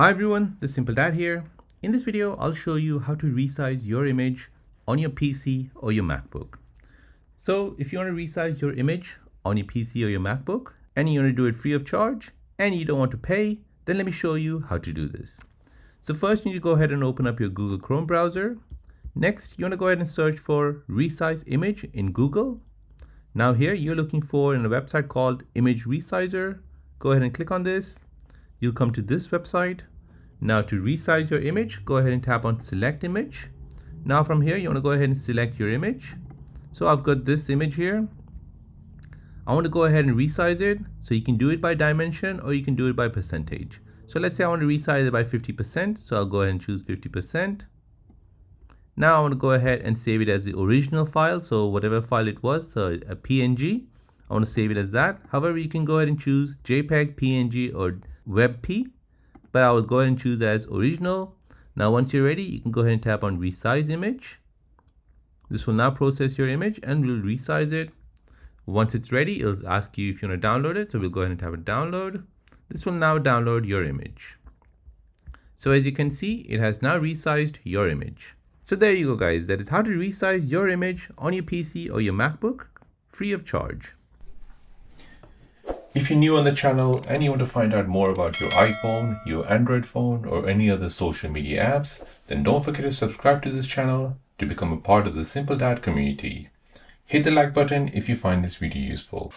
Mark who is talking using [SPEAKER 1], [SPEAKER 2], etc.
[SPEAKER 1] Hi everyone, this is Simple Dad here. In this video, I'll show you how to resize your image on your PC or your MacBook. So if you want to resize your image on your PC or your MacBook, and you want to do it free of charge, and you don't want to pay, then let me show you how to do this. So first you need to go ahead and open up your Google Chrome browser. Next, you want to go ahead and search for Resize Image in Google. Now here you're looking for a website called Image Resizer. Go ahead and click on this. You'll come to this website. Now to resize your image, go ahead and tap on Select Image. Now from here, you want to go ahead and select your image. So I've got this image here. I want to go ahead and resize it. So you can do it by dimension or you can do it by percentage. So let's say I want to resize it by 50%. So I'll go ahead and choose 50%. Now I want to go ahead and save it as the original file. So whatever file it was, so a PNG, I want to save it as that. However, you can go ahead and choose JPEG, PNG, or WebP. But I will go ahead and choose as original. Now once you're ready, you can go ahead and tap on Resize Image. This will now process your image and we'll resize it. Once it's ready, it'll ask you if you want to download it. So we'll go ahead and tap on download. This will now download your image. So as you can see, it has now resized your image. So there you go guys, that is how to resize your image on your PC or your MacBook free of charge.
[SPEAKER 2] If you're new on the channel and you want to find out more about your iPhone, your Android phone, or any other social media apps, then don't forget to subscribe to this channel to become a part of the Simple Dad community. Hit the like button if you find this video useful.